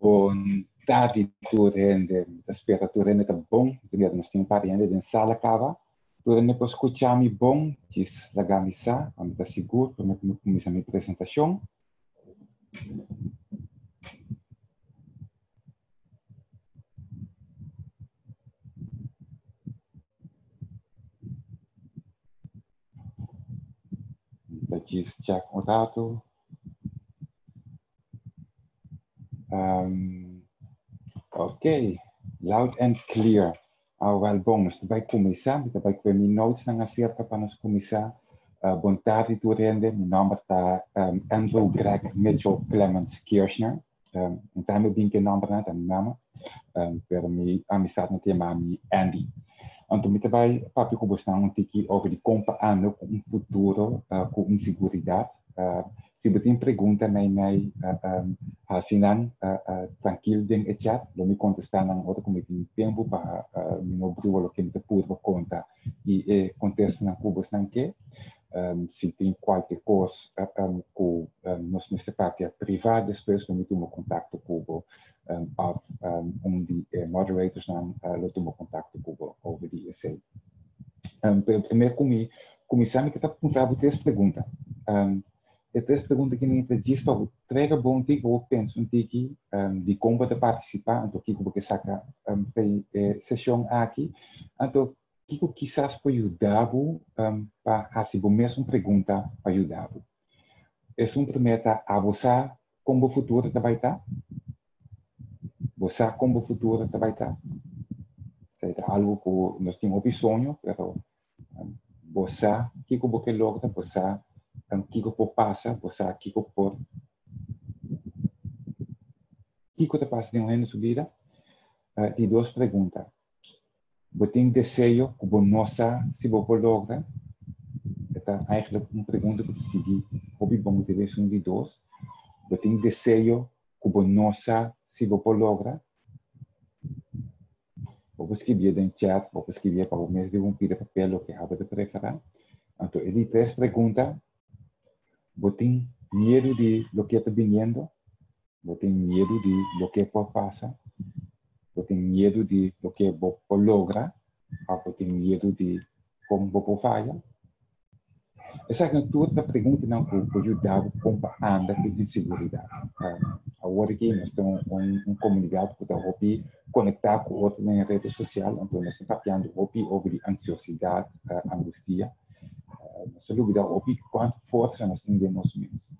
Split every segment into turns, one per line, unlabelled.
Vontade de rende, espera tu rende tá bom, primeiro nós temos parente de sala cava, tu rende para escutar me bom, diz lagar missa, a me tá seguro, para me começar a minha apresentação. Diz check o dado. Ok, loud and clear. Well, bom, nós vai começar, vai com minhas notes na acerca para nós começar. Boa tarde, tu rende. Meu nome está Andrew Greg Mitchell Clemens Kirchner. Então, eu vim que nome não é meu nome. Para minha amizade, não tem mais Andy. Então, eu vai papi com você um tiki over de compra ano com um futuro com insegurança. Se você tem pergunta, asinan tranquilo dentro do chat, eu me contestar na hora como tem tempo para me abrir o que me pôr conta e contestar na cuba não que se tem qualquer coisa com nossa parte privada, depois eu me tomo contato com de moderators não eu tomo contato com over the essay. Primeiro começar que está perguntando três perguntas. Três perguntas que me diz para o trega bom tico ou penso um tiki de como para participar, então que porque saca sessão aqui, então que quizás pode ajudar para fazer a mesma pergunta para ajudar. É um primeiro a você como o futuro vai estar, você como o futuro vai estar, é algo que nós temos um sonho, mas você que você logra, você que passa, você que te passa de um ano de vida, de duas perguntas. Você tem desejo que você não sabe se você logra? É eigenlijk uma pergunta que segui, hobby bom de vez de dois. Você tem desejo que você não sabe se você logra? Você escrevia no chat, você escrevia para o mesmo de um pira papel que você de preparar. Então, ele três perguntas. Você tem medo de lo que está vindo? Você tem medo de lo que pode passar? Você tem medo de lo que você logra? Ou você tem medo de como você falha? Essa é toda pergunta não pode ajudar a compreender a insegurança. Agora que nós temos comunicado que está conectar com outro na rede social, então nós estamos falando sobre ansiosidade, angústia. Nós estamos falando quanto força nós temos nós mesmos.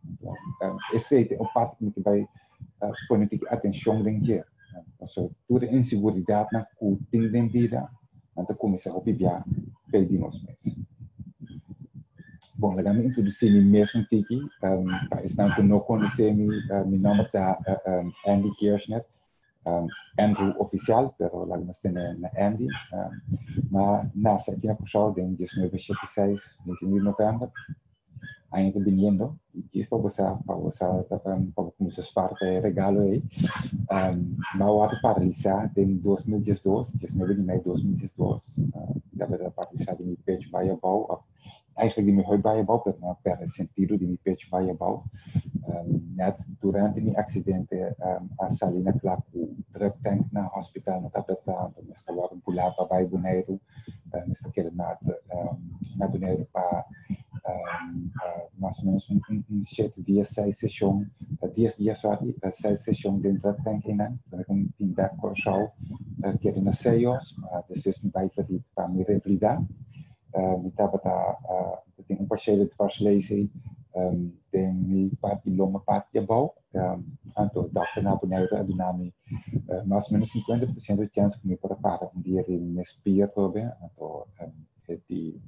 Essa é a parte que vai pôr atenção em dia. Toda insegurança na que tem na vida, então começa a ouvir de nós mesmos. Bom, legal, me introduzir mesmo tiki, para estar que não conhecer meu nome está Andy Kirchner, Andrew oficial, pero lá nós temos na Andy, mas nessa aqui na Puxal, em 1976, 29 de novembro, ainda vindo, e para você começar a parte regalo aí, mas o ato paralisar em 2012, 19 de maio de 2012, da verdade paralisar em pecho Baia Bau, eigenlijk die me bij je bouw, maar per sentido die me pecho bij je bouw. Net durante mi accidente a salina claro drug tank na hospital na tapeta, mas estava pular para baixo boneiro, nesta que na boneiro para mais ou menos 7 dias 6 sessões, 10 dias só 6 sessões dentro do drug tank ainda, com feedback com o show, que era na CEOs, depois me vai fazer para me revalidar. Tem parceiro de Varslese, tem parte de Loma parte de Bau, então dá na boneira do nome mais ou menos 50% de chance que me prepara dia de me espia também, então de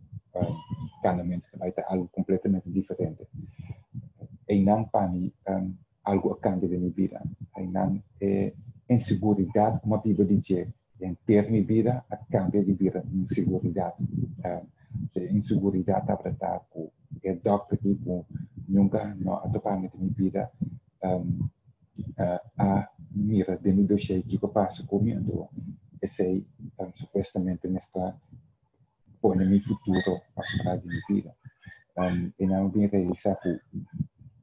canamento que vai ter algo completamente diferente. E não para mim algo a cambio de minha vida, e não é insegurança como a Bíblia diz, em ter minha vida a cambio de vida insegurança. Insegurança está com o doctor que nunca não atualmente minha vida a mira de me deixar que eu passo comigo esse supostamente nesta põe no meu futuro para de minha vida e não bem realizar que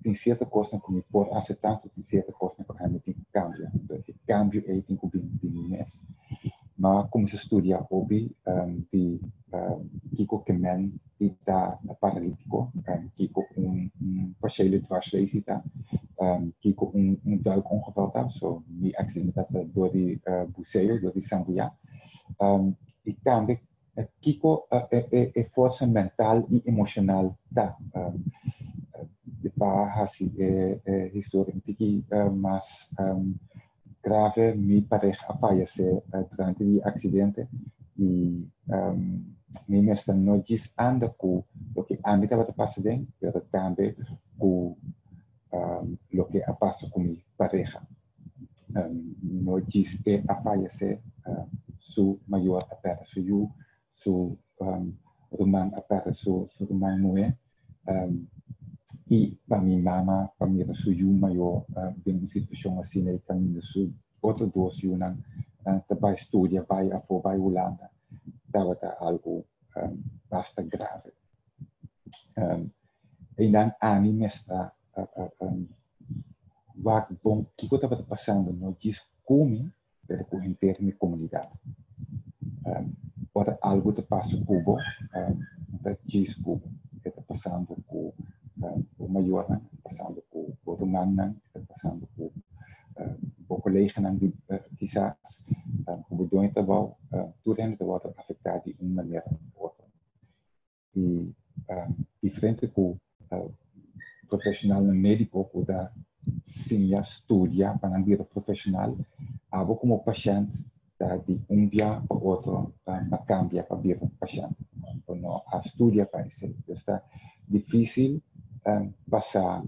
tem certa coisa que me pode aceitar tem certa coisa que realmente cambia. Então, o cambio é tem que vir mês. Mas como se estuda hoje, Kiko Kemen está paralítico, Kiko parciële dwarslesie, Kiko duikongeval, zo die accident door die buceo, door die Sambuya. E também Kiko é força mental e emocional da assim história que mas grave me parece a fallecer durante o acidente e me mesmo não diz anda com o que anda estava passando, mas também com o que passa com minha pareja. Não diz que a fallecer su maior apera su rumang apera su rumang moe e para minha mama para minha su maior tem uma situação assim aí caminho su outro dois não vai estudar vai a Holanda estava algo bastante grave e dan ani mestra wat bom que eu estava passando no diz como para com interna comunidade ora algo te passa cubo da diz cubo que está passando com o maior passando com o romano passando com o colega que quizás o doente estava tudo estava afetado de uma maneira ou outra e diferente com profissional médico que da sim estudia para não vir profissional abo como paciente de dia para outro para cambiar para vir paciente não a estudia para isso está difícil passar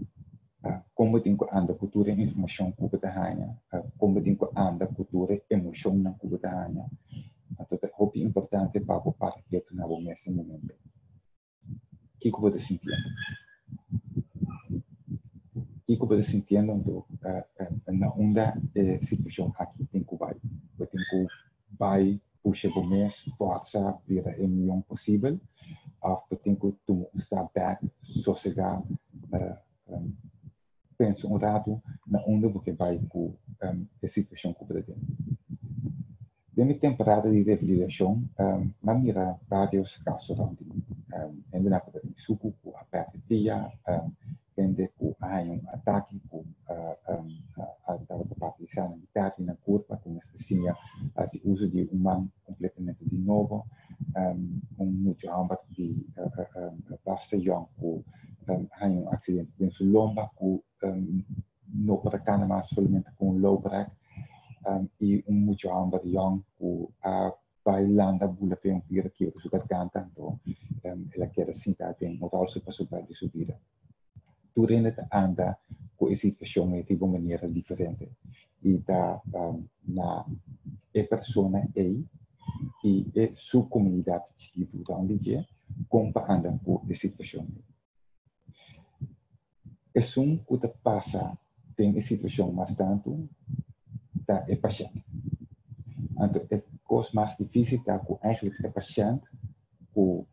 como tem que andar cultura e informação que você tem como tem que andar cultura e emoção na que você tem então é importante para o parque na o mesmo momento que você sentindo que você sentindo na onda situação aqui tem que vai puxar o mês força vir a melhor possível ou tem que estar back sossegar penso rato na onda porque vai com a situação que você tem dentro temporada de reabilitação mas mira vários casos onde ainda na parte de suco com a parte via tende com ataque com a parte de sanidade na curva com anestesia assim uso de humano completamente de novo muito âmbito de basta young com acidente dentro lomba com no para cá mas somente com low back e muito âmbito young com a bailando bula tem vira que o super canta então ela quer sentar bem ou tal se passou para de subida durante anda com essa situação de uma maneira diferente e da na persona e sua comunidade que onde é como anda com essa situação é que passa tem essa situação mais tanto da paciente então é coisa mais difícil da com eigenlijk paciente com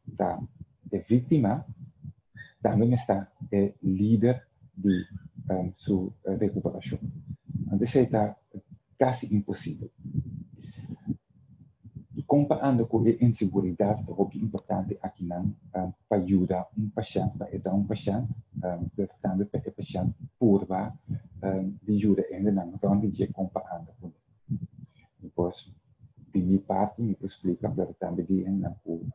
da vítima também está líder de sua recuperação. Então, isso está quase impossível. Comparando com a insegurança, é importante aqui para ajudar paciente, para ajudar paciente, também para o paciente purva de ajuda ainda não, onde comparando com ele. Depois, de minha parte, me explica, para também de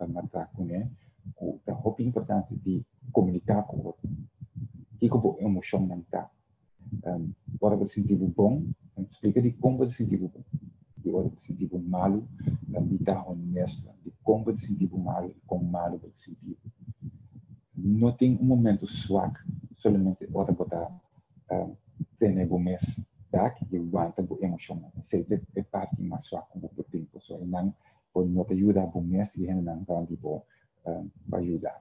matar com ele, é importante de comunicar com o outro. Que como emoção não está. Ora você sentir bom, explica de como você sentir bom. De ora você sentir malo, de estar honesto, de como você sentir malo e como malo você sentir. Não tem momento suave, somente ora botar ter o mês, tá? Que aguenta a emoção. Sempre é parte mais suave como o tempo. Só não pode não te ajudar o mês e não vai tipo para ajudar.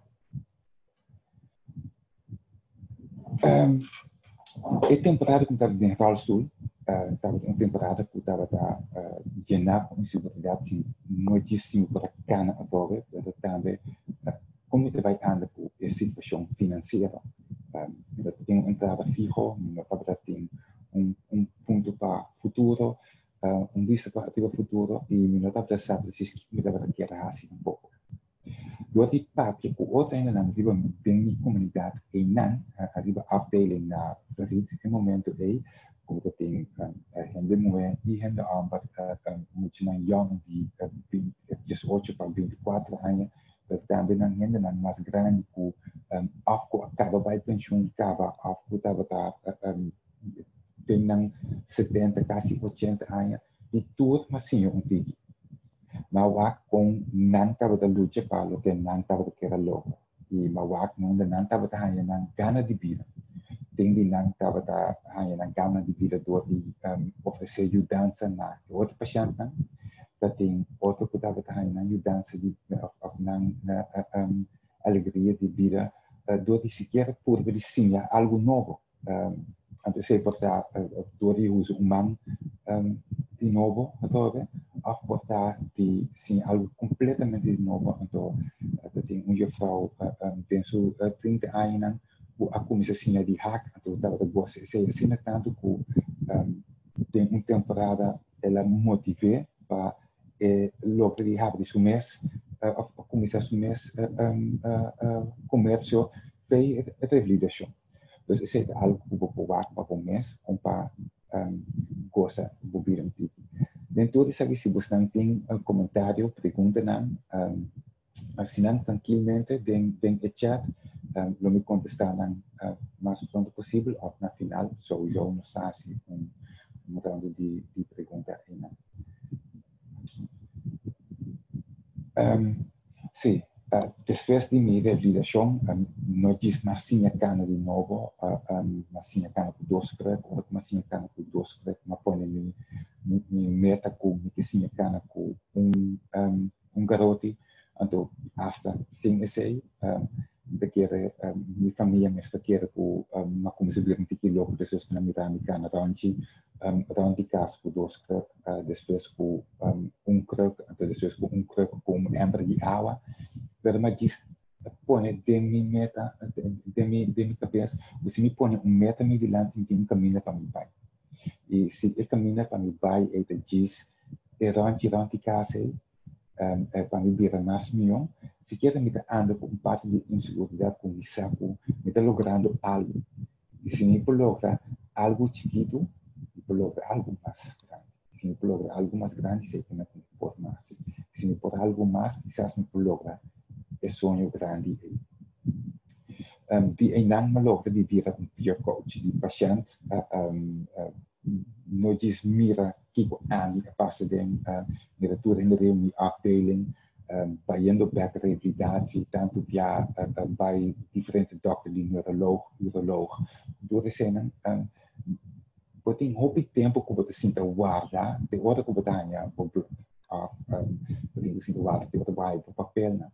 É temporada que estava em Ral Sul, estava uma temporada que estava genar com insegurança, muitíssimo para cana agora, também como você vai andar com a situação financeira, tem uma entrada fixa, não estava tem punto para futuro, vista para o futuro, e me nota pensar se me deve querer assim pouco. Doordat papier ku uiteindelijk dan riba bem die comunidade e nan riba afdeling na verit in momento e como que tem hende moe e hende ambat muito na young die 18 para 24 anos também nan hende nan mais grande ku afko acaba bij pensioen acaba afko tava tem nan 70 quase 80 anos e tudo mas sim tigi. Mawak kung nan tawag lucha palo kaya nan tawag kera logo. I mawak nung nan tawag hanya ng gana di vida. Tingdi nan tawag hanya ng gana di vida doon di ofrecer ajudança na outro paciente nan. Dating outro ko tawag hanya ng ajudança di of ng alegria di vida doon di sequer por verificar algo novo. Antes se porta doon di uso humano de novo, então, afportar de sim algo completamente novo, então, tem juffrouw, penso 30 anos, a começa assim de hack, então, estava de boa, se assim tanto que tem temporada ela motive para logo de have de mês, começar o mês comércio fez revalidação. Então, isso é algo que vou provar para o mês, para gosta do vídeo. Dentro disso aqui, se você não tem comentário, pergunta, assinando tranquilamente, den chat, não me contestar mais pronto possível, ou na final, sowieso não está assim, round de pergunta aí. Sim, después de mi revalidación, no es más cana de nuevo, más cana por 2 crec, o más cana por 2 crec, me pone mi meta con mi cana con un garoto, então hasta sin ese, de quiere mi familia me está quiere con una comisión de kilo, después que mi cana ranchi casa por 2 crec, después con un crec, después con un crec con un embre de agua. Pero me pone de mi meta, de mi cabeça, você me põe meta me delante e caminha para meu pai. E se eu caminho para meu pai, ele diz, ranchi casa, para me virar mais milhão, se quer me anda com parte de inseguridade, com o saco, me está logrando algo. E se me logra algo chiquito, me logra algo mais grande. Se me logra algo mais grande, sei que me pode mais. Se me pode algo mais, quizás me logra sonho grande. Die eenang malogra di vira peer coach, di paciente, no diz mira kiko aan, passa den, miratura in de reuni afdeling, bijendo bij revalidatie, tanto via bij differente dokter, die uroloog, door de zinnen, boting hoop ik tempo que você sinta guarda, de hora que você tenha, boting sinta guarda, de hora vai para papel, né?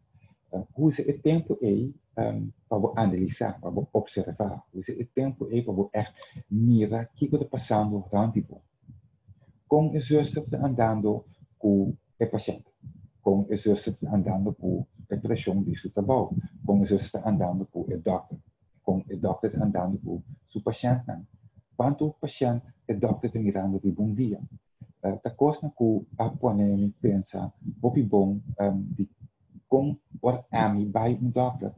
Usa o tempo aí para analisar, para observar. Usa o tempo aí para echt mirar o que está passando durante o como o zuster está andando com o paciente, como o zuster está andando com a pressão de seu trabalho, como o zuster está andando com o dokter, como o dokter está andando com o paciente. Quanto o paciente e o dokter está mirando de bom dia. A coisa que a pone pensa, é bom de com or ami bij een dokter.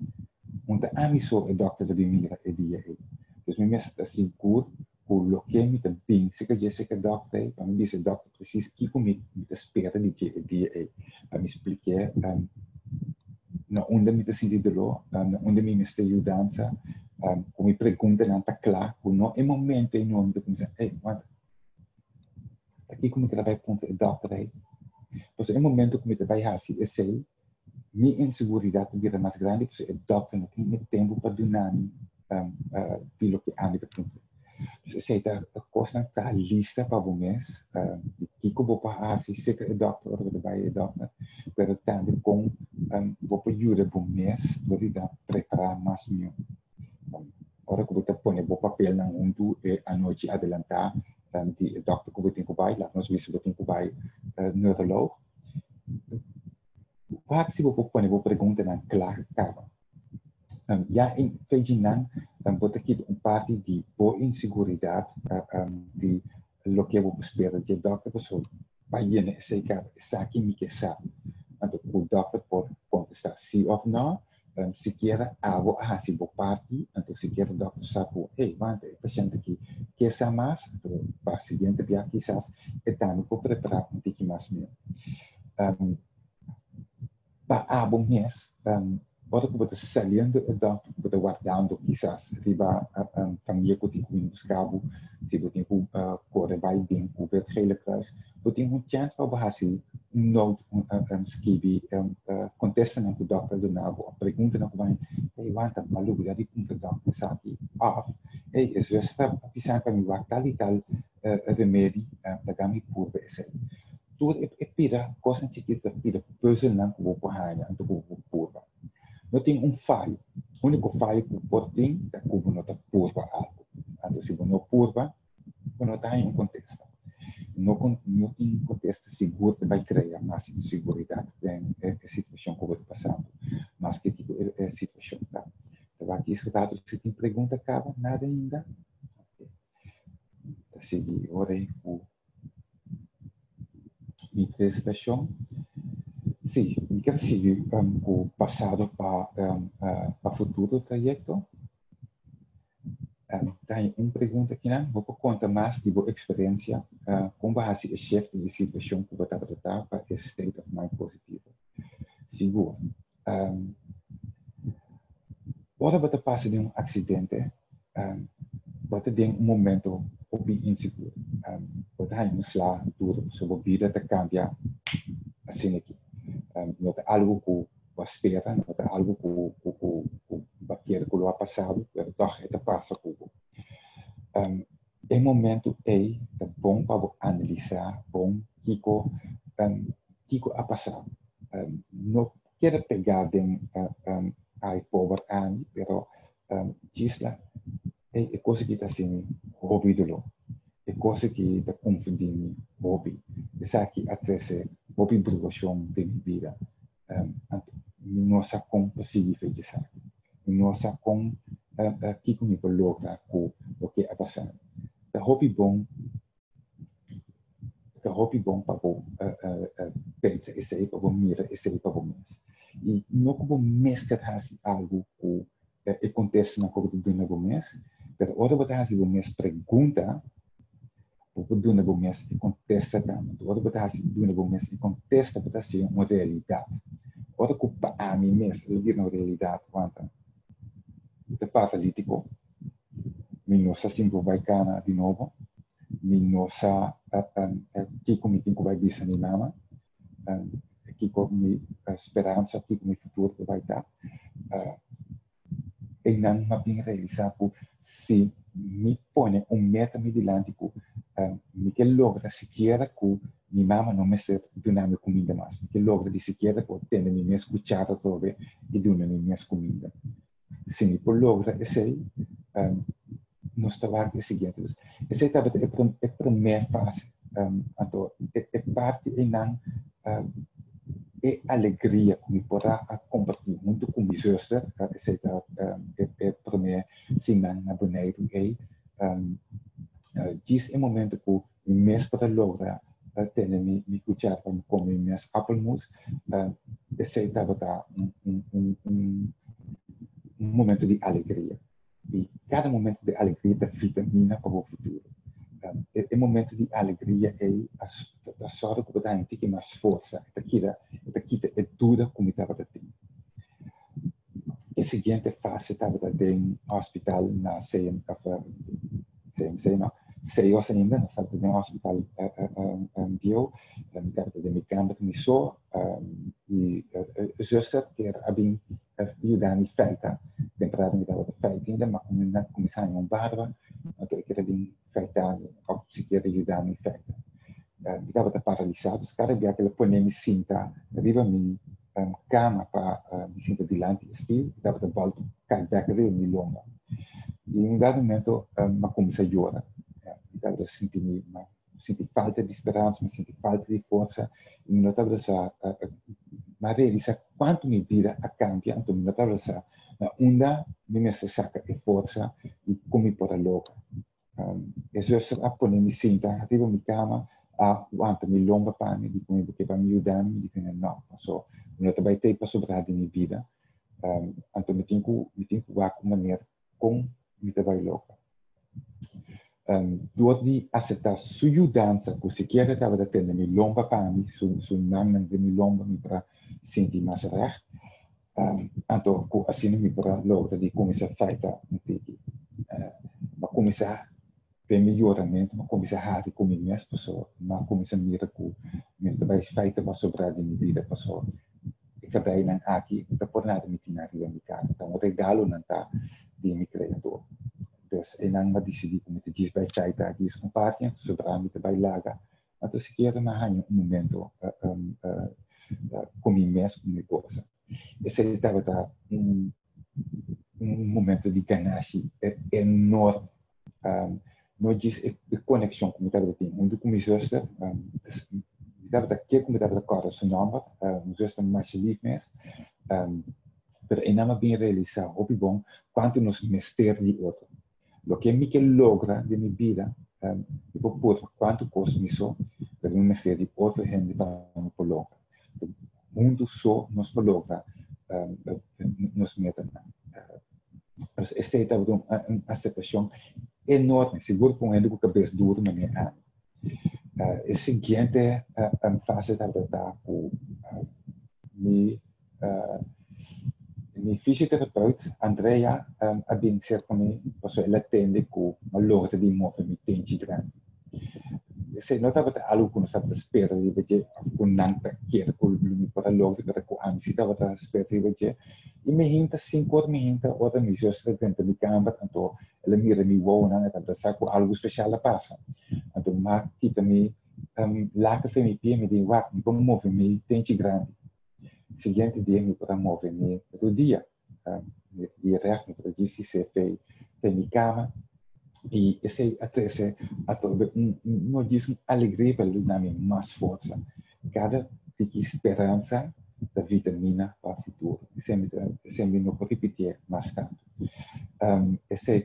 Want de ami zo een dokter de mira e dia e. Dus me mesmo assim cur, o que me tem bem, se que já dokter, para mim esse dokter precisa que comigo me espera de dia e. Para me explicar na onde me sentido lo, na onde me está ajudando, como me pergunta não tá claro, no é momento em onde eu dizer, hey, mas aqui como que vai ponto o dokter aí. Então é momento que me vai assim, esse mi inseguridade vira mais grande, porque o dokter não tem tempo para donar pelo que anda para tudo. Então, se a coisa está lista para o mês, que eu vou para se que o dokter ou vai o dokter, mas também com vou para ajuda para o mês, vou preparar mais meu. Ora que eu vou pôr o papel na mundo e a noite adelantar, o dokter que eu tenho que vai, lá nós vimos que eu tenho que vai neuroloog. Vaak si po pergunta ng klaar kaba. Ja, in Fejinan, wordt er een party die voor inseguridade, die lo que eu espero de doctor pessoa para ir esse cara aqui me que sabe então o doctor pode contestar sim ou não se quer algo assim por parte então se quer o doctor sabe hey manda o paciente aqui que sabe mais então para a seguinte via quizás então eu preparar um pouquinho mais mesmo para algo mês pode que você saliendo então você guardando quizás riba família que tem que buscar se você tem que correr vai bem o ver hele kruis você tem chance para você note escrever contesta na doctor do nabo pergunta na vai hey wanta maluco já digo que doctor sabe hey é só para pensar que me vai tal remédio da gama pura esse tudo é pira coisa chiquita pira puzzle não que vou correr então vou pura não tem falho o único falho que pode ter é que não está pura algo então se não pura não está em contexto não tem contexto seguro vai criar mais inseguridade em situação que vai passando mas que tipo é situação tá então aqui escutado se tem pergunta acaba nada ainda seguir ora o manifestação sim eu quero seguir o passado para o futuro do projeto tem uma pergunta aqui, né? Vou contar mais de boa experiência com base em chefe de situação que você tratar para esse state of mind positivo. Seguro. Quando você passa de um acidente, você tem um momento bem inseguro. Você tem um slag duro, sua vida te cambia assim aqui. Não é algo que você espera, não é algo que você quer passado, mas toch é passa com em momento é bom para analisar, bom Kiko a passar. Não quero pegar de a power an, pero gisla é coisa que está assim hobby do é coisa que está confundindo hobby. Essa aqui atrás hobby produção de vida. Nossa com possível fazer isso. Nossa com Kiko me coloca com o que a passar. The hobby bom para pensar esse aí para mira esse aí para mês e não como mês que faz algo que acontece na coisa do novo mês mas outra vez o mês pergunta o do novo mês e contesta também outra vez do novo mês e contesta para ser uma realidade outra culpa a mim mês eu vir na realidade quanto de paralítico nossa sempre vai cana de novo nossa Kiko me tem que vai desanimar Kiko me esperança Kiko me futuro que vai dar e não me bem realizar se me põe meta me dilante me que logra sequer que minha mama não me ser donar minha comida mais me que logra de sequer que ter minha escuchada toda e donar minha comida se me por logra esse aí nos trabalhos seguintes. Essa é a primeira fase. Então, é parte e não é alegria que me poderá compartilhar muito com meus zuster. Essa é a primeira semana na beneden. Diz é o momento que o mês para lograr ter me cuidar para comer minhas appelmoes. Essa é um momento de alegria. E cada momento de alegria dá vitamina para o futuro. É momento de alegria é a sorte que você tem mais força, é dura como estava a ter. A seguinte fase estava no hospital na CMC, não, serious ainda, não estava no hospital bio, estava de minha cama de missão, e justo que era bem ajudar me feita, temporada me dava feita ainda, mas como não começar em barba, então que era bem feita, ou se quer ajudar me feita. Estava paralisado, os caras viam aquela põe me cinta, arriba me cama para me cinta delante, assim, estava de volta, cai back ali, me longa. E em um dado momento, me comecei a chorar. Estava sentindo falta de esperança, me senti falta de força, e me notava mas realizar quanto minha vida a cambia, então me notava na onda, me saca de força e como para logo. Eso es a poner mi cinta arriba mi cama, ante mi lomba pani, di come che mi aiutare, mi dicono no, so, non è mai tempo sopra di mia vita, anto mi tengo a maniera con mi vai loca. Door die aceitar sua dança, que se quer que ela tenha mi lomba pani, su nang de mi lomba mi para sentir mais recht, anto ko assim mi para logra di come se feita um tiki, ma come se tem melhoramento, mas como se há com minhas pessoas, mas como se mira com minhas também feita para sobrar de minha vida pessoa. E cada um aqui, não por nada me tinha arriba me cara, então o regalo não tá de me criador. Então, eu não me decidi como te diz vai feita aqui com parte, sobrar me também laga, mas se quer na há momento com minhas com minha coisa. Esse estava momento de ganância enorme. Não diz a conexão com o que eu tenho. Onde com minha zuster, eu aqui com o cara seu nome, minha zuster mais lief mesmo, mas eu não bem realizar, hobby bom, quanto nos mester de outro. O que me que logra de minha vida, eu vou pôr quanto custa me só, para me mester de outra gente para me colocar. O mundo só nos coloca, nos meta. Mas essa é uma aceitação enorme, seguro com ele com a cabeça dura na minha mão. A seguinte fase da com minha fisioterapeuta, Andrea, a bem ser comigo, porque ela atende com uma loja de movimento de grande. Se não estava algo que não estava esperando, de ver com nada que era com o para logo de com a mim estava esperando de ver e me hinta 5 horas me hinta outra me já está dentro da cama então ela mira me voa não estava saco algo especial a passa então mas que também lá que me pia me diz what me como movimento tem grande seguinte dia me para movimento do dia dia resto para dizer se fez tem minha cama e esse não diz alegria para dar mais força cada esperança da vitamina para o futuro sempre não pode repetir mais tanto esse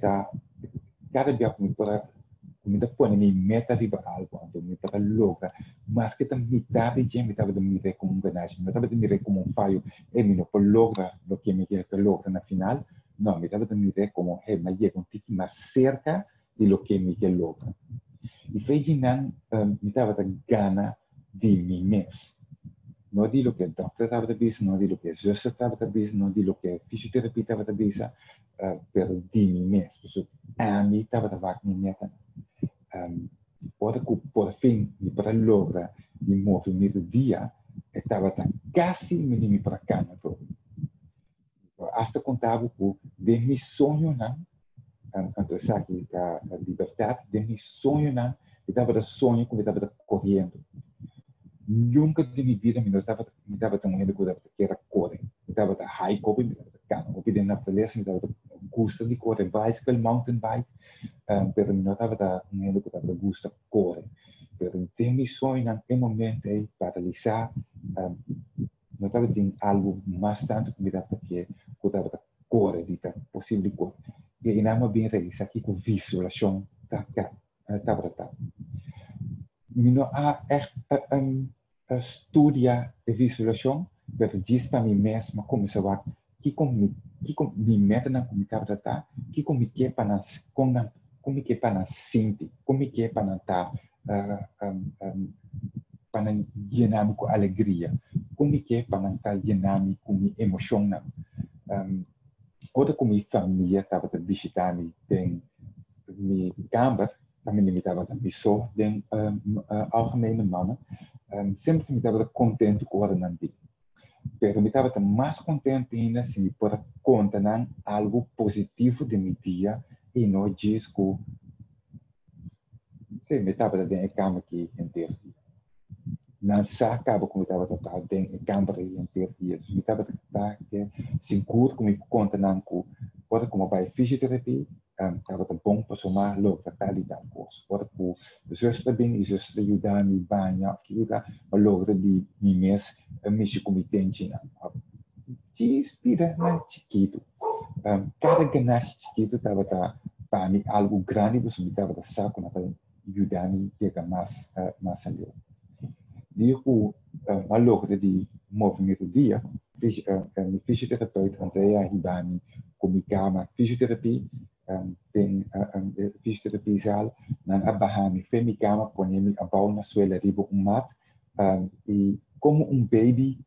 cada dia como para põe minha meta de algo então me para lograr mas que também metade de me estava de me ver como ganagem me estava de me ver como falho e me não pode lograr o que me quer lograr na final não me estava de me ver como mas é um tique mais cerca de lo que me quer lograr e fez de não me estava de gana de mim mesmo não de lo que o doctor estava de bisa não de lo que a zuster estava de bisa não de lo que a fisioterapia estava de bisa pero de mim mesmo a mim estava de vaca minha meta por fim e para lograr o movimento dia estava quase me para cá hasta contava com de meu sonho não então aqui a liberdade de meu sonho não estava de sonho como estava correndo nunca de minha vida me estava tão medo que era correr me estava de high copy me estava de cano copy de natureza me estava de gosto de correr bicycle mountain bike pero não estava de medo que estava de gosto de correr pero tem meu sonho naquele momento é paralisar não estava de algo mais tanto que me estava que estava de correr de possível de correr e não bem realizar aqui com visualização estava de não há estudia a visualização, pero diz para mim mesmo como se vai que com me meta na como estava que como que para como que para sentir como que para estar para llenar com alegria como que para estar llenar com emoção outra como família estava de visitar me tem me câmara também me estava de missão tem algemene mannen sempre me estava contente com o ordenamento. Pero me estava mais contente ainda se me pôr conta de algo positivo de meu dia e não diz que me estava dentro da cama aqui inteiro. Não se acaba como estava dentro da cama inteiro. Me estava seguro que me conta de como vai fisioterapia estava bom para somar logo da qualidade coisa. Ora que os zuster bem e zuster ajudar me banhar que ajuda a logo de mim mesmo me se comitente diz vida na chiquito cada ganância chiquito estava para mim algo grande, você me estava da saco na para ajudar-me a chegar mais ali. Digo, a logra de movimento dia, fisioterapeuta Andrea Hibani, como cama fisioterapia, tem fisioterapia zal, nan abahami, femi cama, ponemi abau na suela ribo mat, e como baby,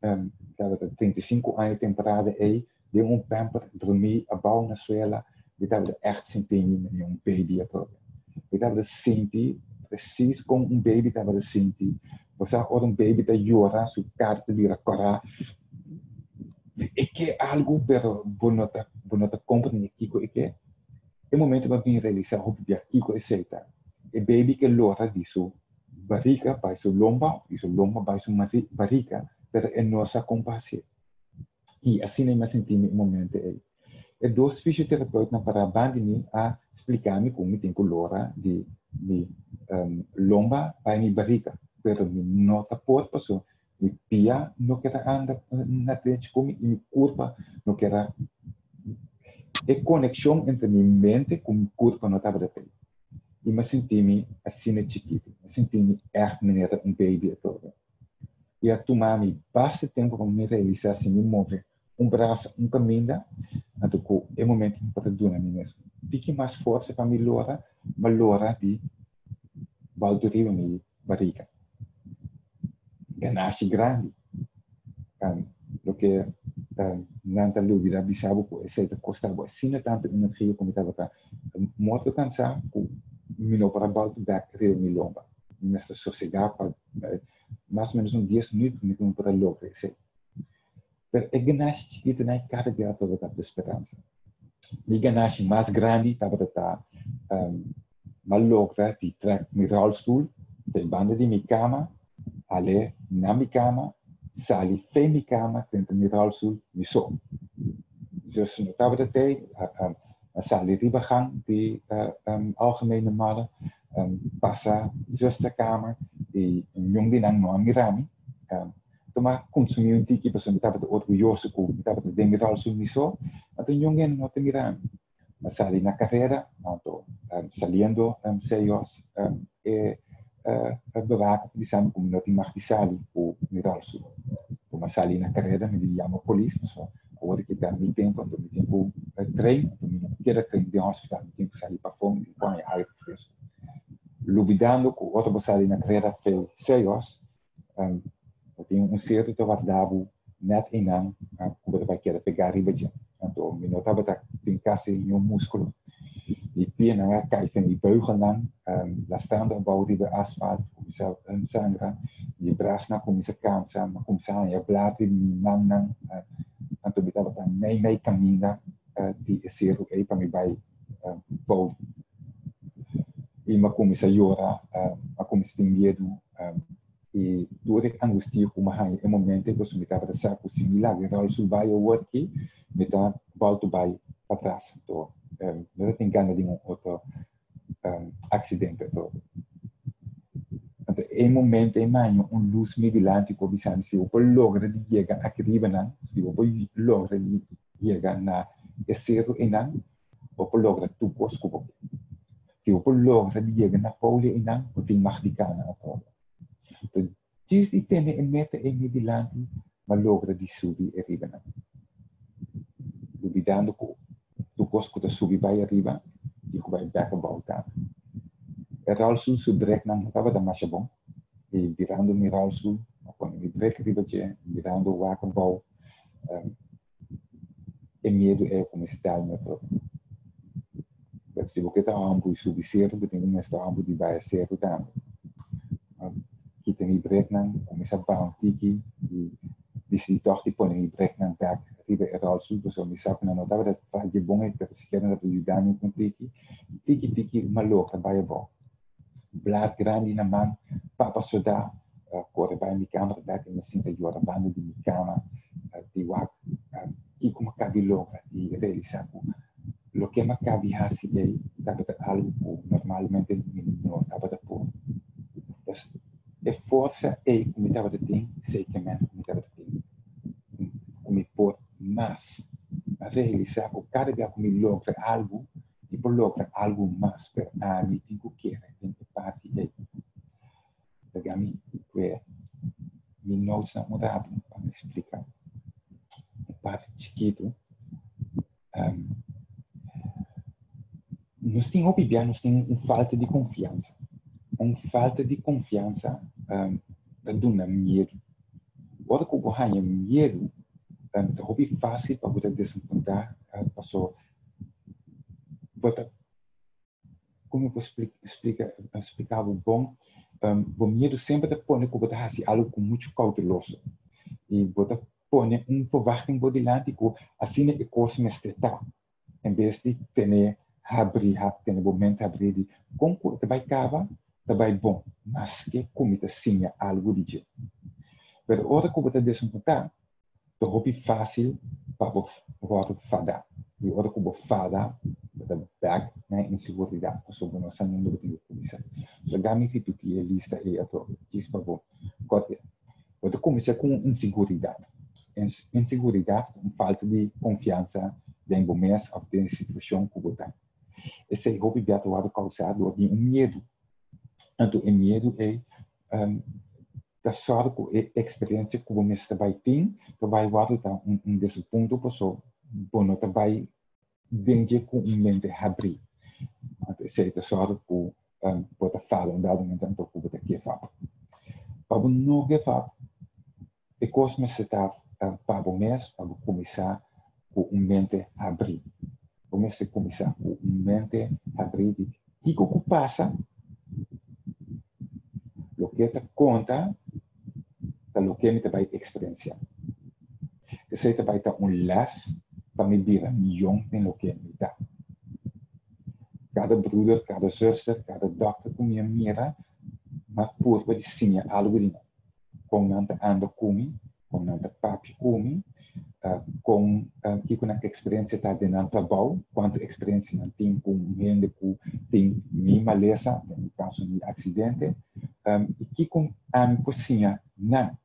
estava 35 anos temporada aí, de pamper, dormir abau na suela, de estava echt sentindo baby a todo. De estava sentir, precies como baby estava sentir. Você ora baby está llorar, su carta vira corar. É que é algo, pero bonota compreender Kiko é que é momento para vir realizar o que Kiko é aceita. É baby que lora disso, barriga vai su lomba vai su barriga, pero é nossa compaixão. E assim é mais sentimento no momento aí. E dois fisioterapeutas para abandonar a explicar-me como tem que lora de lomba vai mi barriga. Pero mi nota por paso, mi pia no quer andar na frente como mi curva no quer é conexão entre minha mente com minha curva não estava até. E me senti-me assim chiquito, me senti-me maneira baby todo. E a tomar-me bastante tempo para me realizar assim, me mover braço, caminho, então é o momento para doar a mim mesmo. Fique mais forte para me lora, mas lora de valdoria minha barriga. Ganassi grande. Lo que nanta lúvida bisabo ko essa costava assim tanto energia como estava cá. Muito cansado, me não para balto back rio me lomba. Nessa sociedade para mais ou menos 10 minutos me não para logo esse. Pero é ganassi chiquito na cada dia toda a esperança. Me ganassi mais grande estava tá malogra de track me rolstoel, de banda de minha cama, ale na minha cama, sali fe minha cama, tenta me rolstoel, me so. Dus nu hebben we de sali ribagang, die algemene mannen, passa, zusterkamer, die een jong die nang noam mirami. Toma consumir tiki, persoon die hebben de orgulloso ku, die hebben de dingen rolstoel me so, maar een jong en not mirami. Sali na carreira, saliendo CEOs, bewaken die samen com not mag die sali o miralsu. Toma sali na carreira, me chama polícia, so agora que dá me tempo treino, me quero treino de hospital, me tempo sali para fome, me põe aire fresco. Luvidando com outra sali na carreira foi CEOs, eu tenho certo que eu dava net inang, como vai querer pegar riba de então, me notava que tem caça em músculo. E pia na cai van die beugel lang, lá staan bouw die asfalt, começa a sangra, e brasna começa a cansa, mas começa a blad die nang, então me tava meio caminho, die zero aí para me vai bouw. E me começa a chorar, me começa a ter medo, e durante a angústia como há em momento que eu me tava de saco similar, que eu só vai ao aqui, me tá volto vai para trás, então não tem ganho de outro acidente todo. Então, em momento em manhã luz vigilante que observa se o logra de chegar aqui não, se o logra de chegar na zero e não, o logra tu cosco. Se o logra de chegar na pole e não, o tem mais de cana todo. Então, diz que tem em meta em vigilante, mas logra de subir e riba não. Duvidando que tu cosco da subir vai arriba, e que vai back voltar. E Raulsul subdrek não estava da mais bom, e virando me Raulsul, quando me drek arriba je, virando o waken bom, e medo é como se tal no todo. Mas se você está ambu subir certo, você tem que estar ambu de vai certo também. Kita me drek não, começa a bom tiki, e se toch die pone me drek não back arriba e Raulsul, então me sabe não estava da faz de bom é que se quer na ajudar com tiki maluca vai bom. Blad grande na man, papa soda, corre bij mijn kamer, back in de sinta jora bando di mijn kamer, die wak, die como cabi loca, die realizaku. Lo que me cabi hasi aí, tava de algo normalmente não tava de pôr. Dus, é força aí, como tava de tem, zekermente, como tava de tem. Como pôr, mas, a realizaku, cada dia como logra algo, e por lograr algo más, pero a mí tengo que tengo parte de mí, pues, mi notes não mudaram para me explicar. Parte chiquito, nós temos obviamente, nós temos uma falta de confiança. Uma falta de confiança dá medo. Ora que você tem medo, é muito fácil para você desapontar a pessoa. Como eu vou explicar bom, o medo sempre te põe que você faz algo muito cauteloso. E você põe verwachting por delante que assim é coisa me está. Em vez de ter momento abrir de como você vai cavar, vai bom, mas que como te ensina algo de jeito. Mas a hora que você desapontar, é muito fácil para você fadar. E a hora que você fada, você back na inseguridade. Então, você não tem que começar. Então, gami que tu que é lista e a tua diz para você. Você começa com inseguridade. Inseguridade, falta de confiança em você ou em situação que você está. Esse é o que vai causar de medo. Então, o medo é da sorte que a experiência que você vai ter, vai guardar desse ponto, pessoa, não vai dentro com mente abrir. Então, esse é da sorte que você fala em dado momento, então, que você quer fazer. Para não fazer, é coisa que você está para começar com mente abrir. Você começar com mente abrir. O que passa, o que te conta, o que você vai experienciar. Você vai ter las para medir milhão em o que me dá. Cada broeder, cada zuster, cada dokter que me mira, mas por vai ensinar algo de novo. Como não anda comigo, como não papi comigo, com que com a experiência está dentro do trabalho, quanto experiência não tem com gente que tem minha maleza, no caso de acidente, e que com a cozinha não.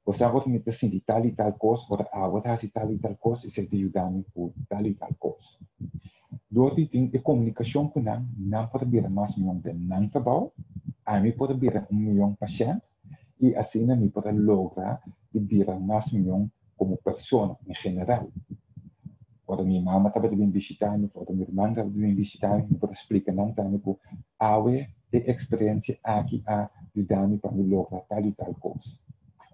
Você vai me dizer de tal e tal coisa, ou você faz tal e tal coisa, e você te ajuda por tal e tal coisa. Doordat tem a comunicação com não pode vir mais milhão de não trabalho, a mim pode vir milhão paciente, e assim a mim pode lograr de vir mais milhão como pessoa em geral. Quando minha mãe estava vindo visitar-me, quando minha irmã estava vindo visitar-me, eu posso explicar não também que a experiência aqui a ajudar-me para me lograr tal e tal coisa.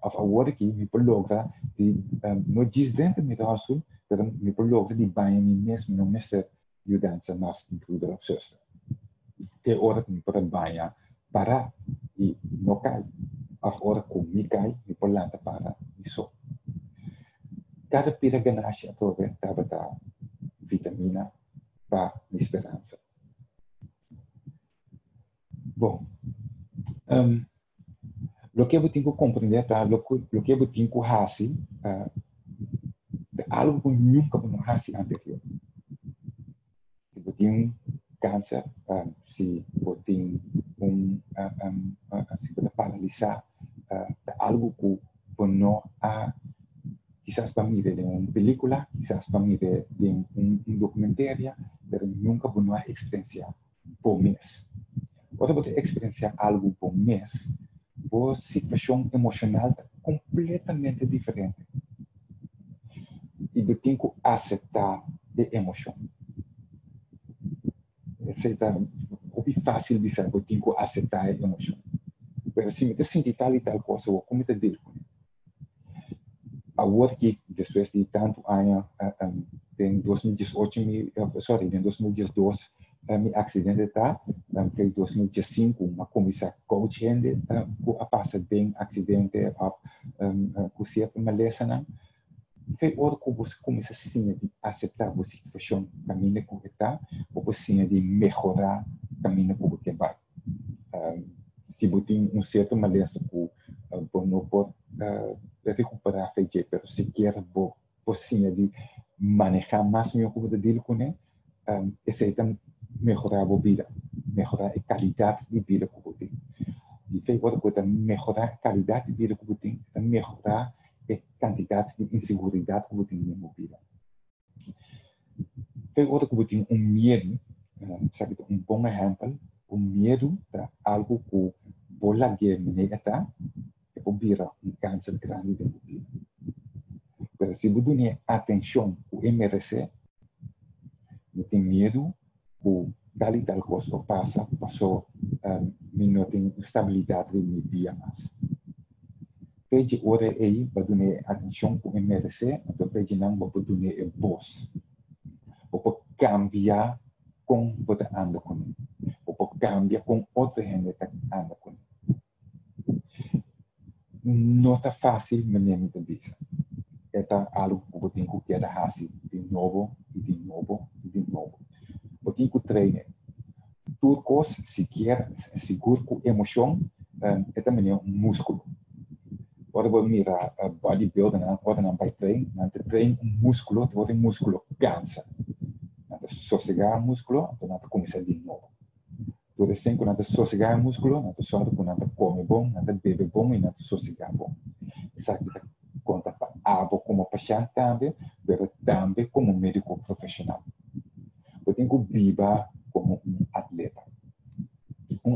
Of agora que me pode lograr de não diz dentro do raso, mas me pode lograr de banhar mim mesmo, não me ser ajudança mais broeder of zuster. Tem hora que me pode banhar para e não cai. Of hora que me cai, me pode lançar para e só. Cada geração através da vitamina para a esperança. Bom, o que eu tenho que compreender, tá? O que eu tenho que fazer, é algo que nunca não fiz anterior. Se eu tenho câncer, se eu tenho se eu paralisar, é algo que eu não quizás para mim de uma película, quizás para mim de documentário, mas nunca vou não experienciar por mês. Quando você experienciar algo por mês, a situação emocional é completamente diferente. E eu tenho que aceitar a emoção. Aceitar, é fácil dizer, eu tenho que aceitar a emoção. Mas se eu sentir tal e tal coisa, eu como te digo. Agora que depois de tanto anos, em 2018, em 2012, meu acidente está, em 2015, uma comissão coach ainda, que passa bem acidente, com certa maleza, não. Foi hora que você começa a aceitar a situação, caminho que está, ou você de melhorar o caminho que você vai. Se você tem certa maleza que não pode recuperar feijão, mas se quer você de manejar mais melhor como dele com ele, esse é melhorar a vida, melhorar a qualidade de vida que você tem. E foi outra coisa, melhorar a qualidade de vida que você tem, melhorar a quantidade de inseguridade que você tem na vida. Agora que eu tenho medo, sabe, bom exemplo, medo de algo que vou largar me está, e vou virar câncer grande de minha vida. Mas se eu dou atenção ao merece, eu tenho medo que tal e tal coisa passou, me não tenho estabilidade de minha vida mais. Veja ora aí, para dar atenção ao merece, então veja não vou dar voz. Vou cambiar com você anda com ele. Vou cambiar com outra gente que anda com ele. Não está fácil, mas nem muito bisa. É algo que eu tenho que fazer de novo, e de novo, e de novo. Eu tenho que treinar. Tudo coisa, se quer, seguro com emoção, é também um músculo. Ora vou mirar bodybuilding, ora não vai treinar, treina um músculo, outro músculo cansa. Sossegar o músculo, então começa de novo. Por exemplo, quando sossegar o músculo, só quando come bom, bebe bom e sossegar bom. Isso aqui conta para água como paciente também, mas também como médico profissional. Eu tenho que viver como atleta.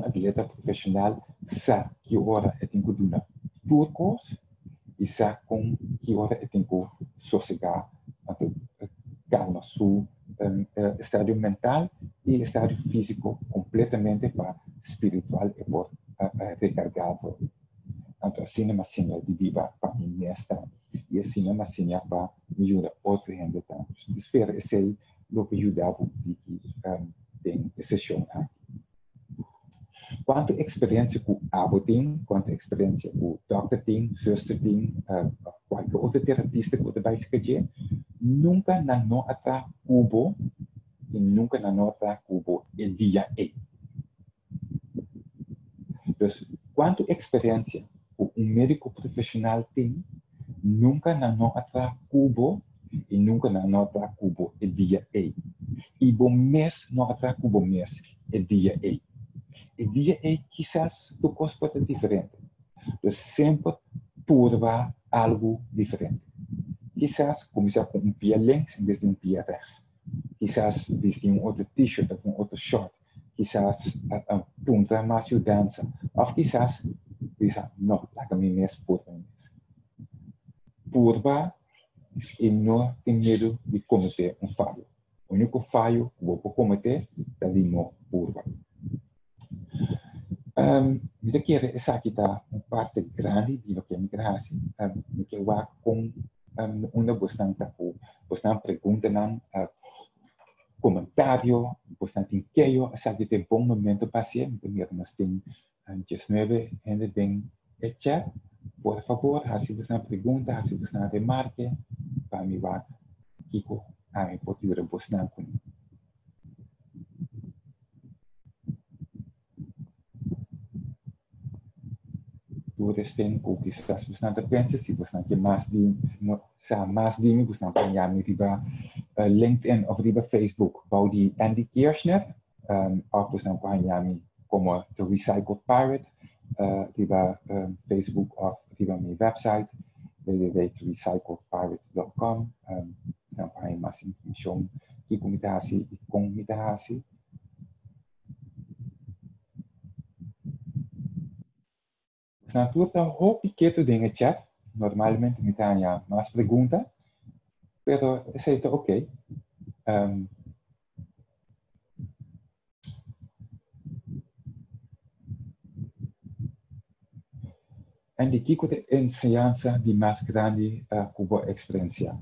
Atleta profissional sabe que hora eu tenho que dar tudo coisa e sabe com que hora eu tenho que sossegar, calma sua estado mental e estado físico completamente para espiritual e por recargado. Então, assim é uma sinal de vida para mim mesmo e assim é uma sinal para me ajudar outra gente também. Espero esse aí o que ajudava tem esse show. Quanto experiência que a tem, quanto experiência que o doctor tem, zuster tem, qualquer outro terapista que você vai escolher, nunca na nota cubo e nunca na nota cubo el dia E. Então, quanto experiência médico profissional tem, nunca na nota cubo e nunca na nota cubo el dia E. E bom mês nota cubo mês el dia E. El dia E quizás tu coisa pode ser diferente. Então, sempre prova algo diferente. Quizás começar com pé lento em vez de pé reto. Quizás vestir outro t-shirt ou outro short. Quizás punta mais de dança. Ou quizás pensar, não, laat me mesmo por mim. Prova e não tem medo de cometer falho. O único falho que vou cometer é de não prova. Eu quero essa aqui uma parte grande de lo que me graça. Eu quero com uma bastante pergunta, comentário, bastante inquieto. Essa aqui tem bom momento para ser. Nós temos 19 gente bem hecha. Por favor, se você pergunta, se você remarque, para mim vai Kiko, pode ir bastante. Todos têm o que estás bastante pensa, se você quer mais de mim, você pode riba LinkedIn ou riba Facebook, bouw die Andy Kirchner, of você pode como The Recycled Pirate, riba Facebook of riba minha website, www.recycledpirate.com, você pode mais informação e comunicação. Naturalmente, um pequeno ding chat. Normalmente me tenha mais perguntas, pero aceito ok. En de kiko de enseñanza de mais grande cubo experiencia.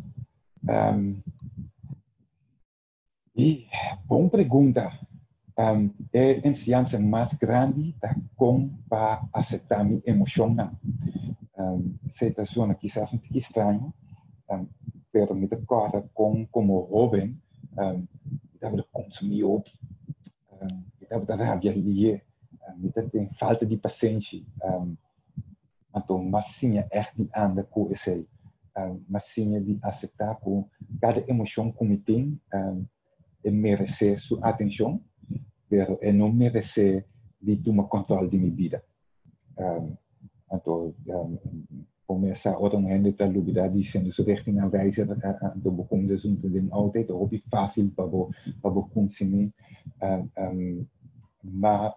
E bom pergunta. É enseñanza mais grande da como para aceitar minha emoção. Essa zona quizás um pouco estranho, pero me recorda como jovem, estava consumindo, estava rabia ali, me tem falta de paciência. Então, massinha de anda com esse, massinha de aceitar com cada emoção que me tem, merece sua atenção, pero não merece de tomar controle de minha vida. Então, começa orang hende tá lubida dizendo so richting aanwijzer do bekom ze zo'n ding altijd op die fácil para consumir maar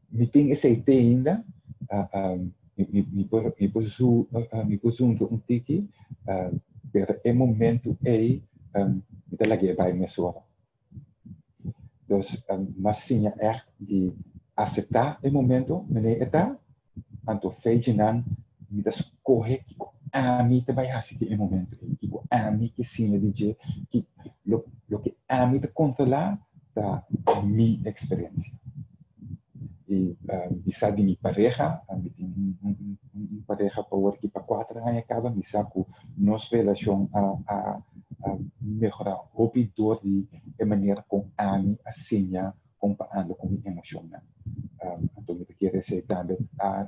mi ting is aí ainda mi posunto um tiki per é momento aí me tá lagi bij me sora dus mas sim echt die aceitar o momento meneer eta anto fejinan me das corre que a mim também assim que é momento que a mim que sim DJ que lo que a mim te controlar da minha experiência e bisa de minha pareja minha pareja para aqui para 4 anos acaba me saco nossa relação a melhorar o dor de maneira com a mim assim comparando com minha emoção então eu quero dizer também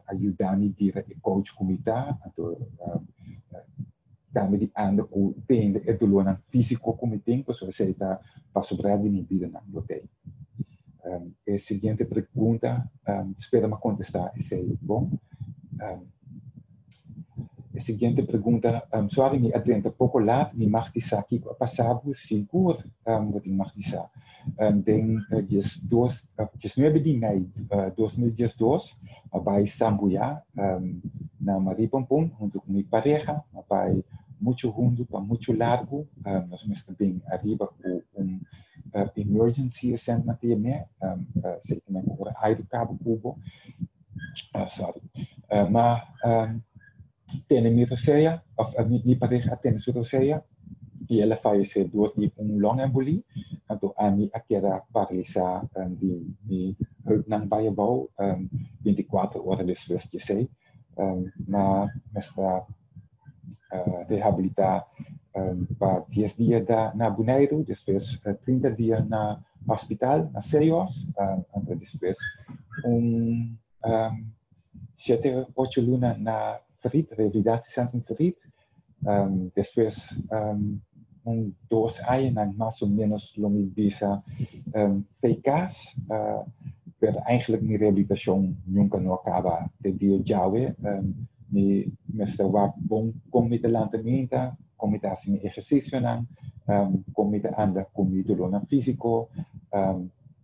ajudar-me a coach comitar então também ando com tem o dolor físico como tem para você tá para sobrar de minha vida na loteria a seguinte pergunta espera-me contestar é bom a seguinte pergunta sorry me atento pouco lá me mag dizer aqui passado 5 horas wat ik mag dizer den just 9 de maio 2012 by Sambuya na Maripompom junto com minha pareja by muito junto para muito largo nós estamos também arriba com emergency center também sei que não é aí cabo cubo sorry mas tem minha roceia minha pareja tem sua roceia e ela faleceu durante longa embolia então a mim aquela paralisia de não vai bom 24 horas depois de sei mas está reabilitar para 10 dias na Bonaire, depois 30 dias na hospital, na Serios, depois 7, 8 lunas na Ferit, revalidatiecentrum Ferit, depois 2 anos mais ou menos longe visa FECAS, pero eigenlijk mijn rehabilitatie nunca no acaba de dia jauwe me estava bom com me lançamento com me assim exercício com me anda com me dolor físico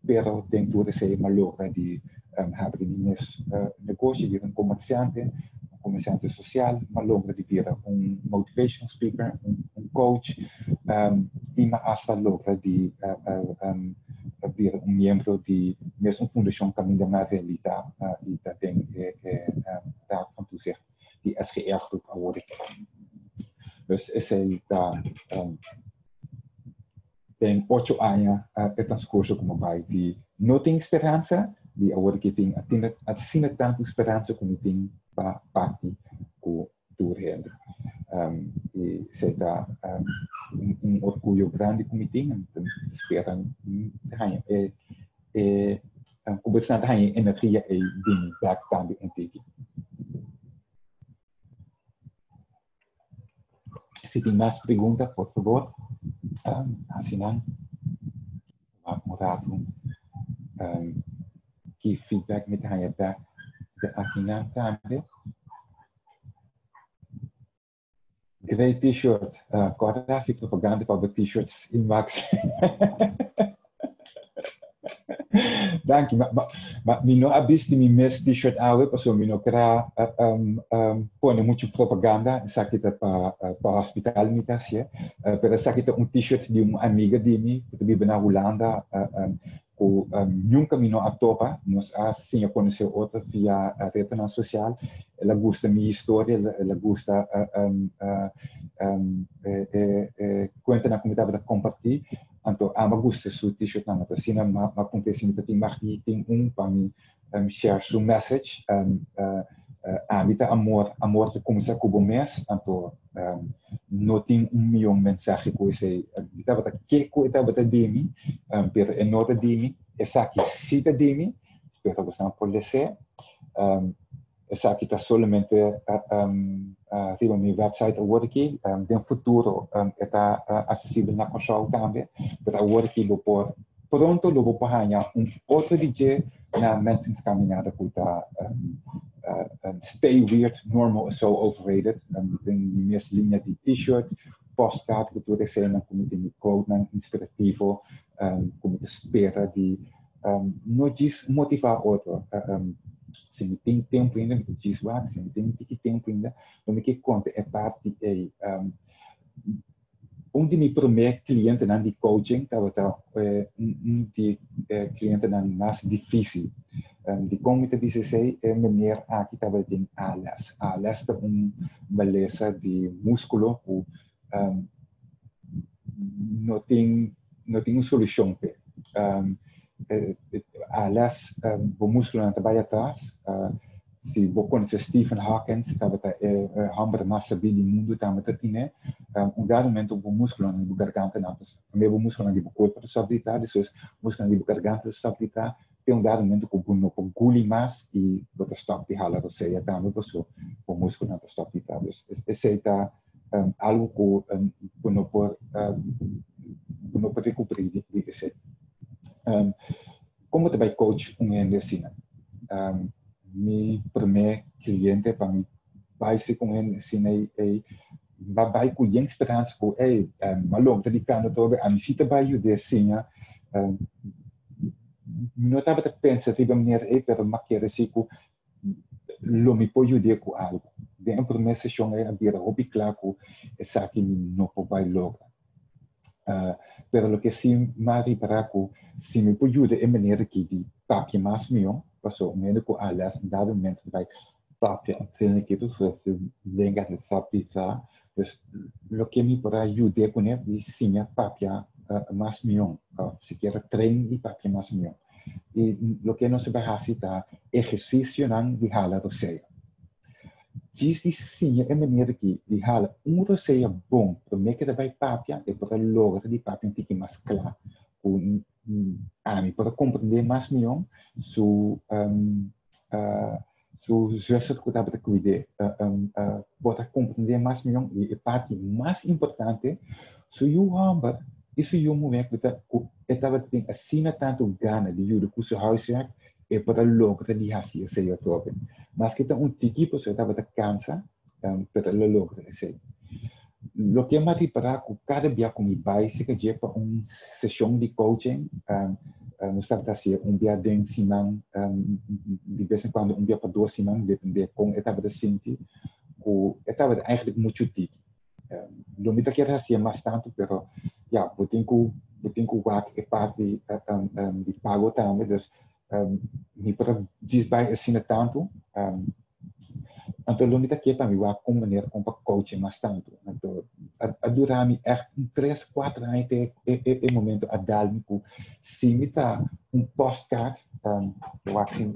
pero dentro de ser malogra de abrir meus negócio de comerciante social malogra de vir motivation speaker coach e mais hasta logra de vir membro de mesmo fundação Caminho na Realidade e também Raad van Toezicht die SGR groep award. Dus esse da tem 8 anos é transcurso como vai de não tem esperança de award que tem assim tanto esperança como tem para parte com do rende. E se dá orgulho grande como tem então esperam conversar dengan energia e ding back também intake. Se tem mais perguntas, por favor, assinam, morato, que feedback met hij back de assinam também. Great T-shirt, agora se propaganda para T-shirts in Max. Danke, ma não abiste mi mes T-shirt awe, porque mi não quer põe muito propaganda, sakita para hospital mitasia, pero sakita T-shirt de uma amiga de mim, que vive na Holanda, que nunca me não atopa, nós assim conheceu outra via a rede social, ela gosta minha história, ela gosta conta na comunidade para compartilhar. Então, me gusta su t-shirt na então, assim, acontece que tem marketing para mim share su message, habita amor que começa com o mês, então, não tem milhão de mensagens que você estava que estava de mim, pero é nota de mim, essa aqui cita de mim, espero que você não pode ser, essa aqui está somente arriba minha website agora aqui, no futuro está acessível na console também, mas agora aqui eu por pronto lo vou pahanha outro DJ na mensen caminhada que tá stay weird, normal, so overrated. Tem minhas linhas de t-shirt, postcard que tu desenha como tem code, inspirativo, como te espera de não diz motivar outro. Se me tem tempo ainda, me diz lá, se me tem tempo ainda, não me que conta é parte de meu primeiro cliente na de coaching, estava de cliente na mais difícil. De como te disse é meneer aqui estava tem ALS. ALS é beleza de músculo que não tem uma solução para. ALS, o músculo não trabalha atrás. Se você conhece Stephen Hawking, estava hambre mais sabido do mundo, estava né? Dado momento o músculo na garganta não, o músculo na corpo estabilidade, so o músculo na garganta estabilidade, tem dado momento que o não guli mais e você stop de halar, ou seja, também o músculo não estabilidade. Esse é algo que não pode recuperar de esse. Como também coach medicina. Meu primeiro cliente para mim vai ser com ele medicina vai com a esperança que malom dedicando todo a visita vai o desenha não estava a pensar de uma maneira para maquiar assim que lo me pode ajudar com algo de uma primeira sessão é abrir o bem claro que essa aqui não vai lograr. Pero lo que sim mari para que se me pode ajudar é maneira que de papel mais melhor passou menos com alas dado momento vai papel tem que tu faz lenga de papel pues lo que me para ajudar com ele de sim papel mais melhor se quer treino de papel mais melhor e lo que não se vai fazer tá exercício não de hala do seja diz sim é maneira que de hala seja bom para me que vai papel e para lograr de papel tem que mais claro para compreender mais melhor su gesto que estava a cuidar para compreender mais melhor e a parte mais importante se eu hambar isso é um momento que eu estava tendo assim tanto gana de ajudar com o seu huiswerk e para lograr de fazer esse próprio mas que tem tipo que estava cansa para lograr esse lo que me para que cada dia com me vai se que para uma sessão de coaching nós estamos a ser dia de semana de vez em quando dia para 2 semanas depende como estava a sentir que estava eigenlijk muito tipo não me quer assim mais tanto pero já eu tenho que work parte de pago também então me para desbai assim tanto então, lo mita que para mim vai com maneira como coaching mais tanto. Então, a durar me 3, 4 anos é momento a dar-me que se me tá postcard, eu acho que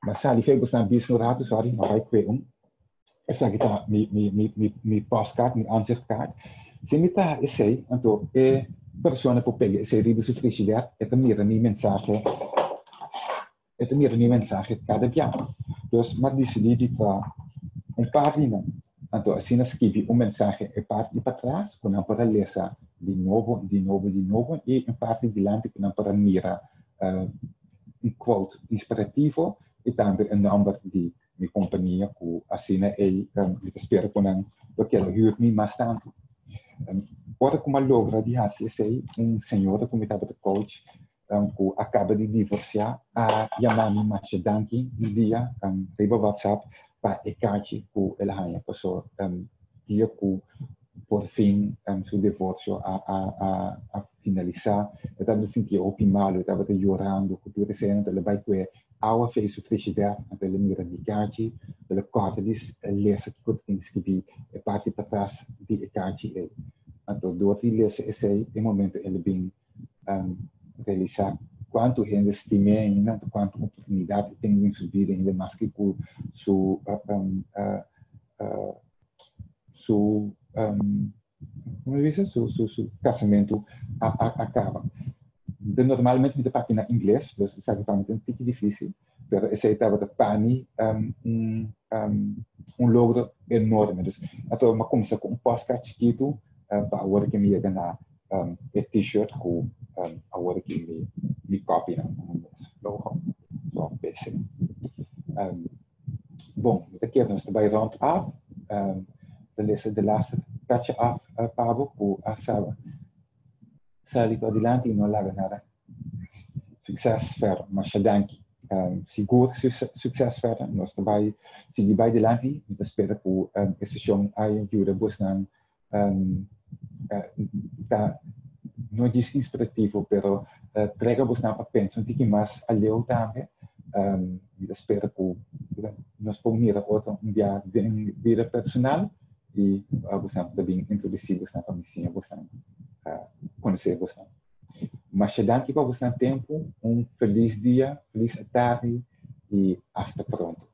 mas ali foi bastante bicho no rato, sorry, mas vai que essa aqui tá me postcard, me ansichtcard. Se me tá esse, então persona por pegar esse ribo de felicidade e também a minha mensagem cada dia. Então, mas decidi para página, então assim escrevi mensagem e parte para trás, quando para ler de novo e parte de diante quando para mirar quote inspirativo e também número de minha companhia que assim espero que não porque ela huur me mais tanto. Ora como logra de fazer senhora como estava de coach que acaba de divorciar a chamar-me mais danke no dia pelo WhatsApp para a caixa que ela passou dia que por fim seu divórcio a finalizar eu estava sentindo optimal eu estava chorando que tudo isso ela vai que a fez o felicidade ela mira de caixa ela corta diz lesa que eu tenho que escrever a parte para trás de caixa então do que esse momento ele bem realizar quanto gente estima ainda quanto oportunidade tem em subir ainda mais que com su como diz su casamento acaba então, normalmente me dá página em inglês então sabe para mim é um pouco difícil pero esse estava de pani logro enorme. Dus, então, uma começa com postcard chiquito, para agora que me chega na t-shirt com agora que me copy na logo, só PC. Bom, daqui nós trabalhamos rond af, de laatste patje af, Pablo, por a salito adelante e não larga nada. Succes verder, mas dank. Seguro succes verder. Nós trabalhamos, seguir vai adelante, e espero que esse show ajude você não diz inspirativo, pero traga você a pensar um pouquinho mais alheio também. E espero que nós podemos ir a outra dia de vida personal e você também introduzir você para a missão, você conhecer você. Mas danke para você tempo, feliz dia, feliz tarde e hasta pronto.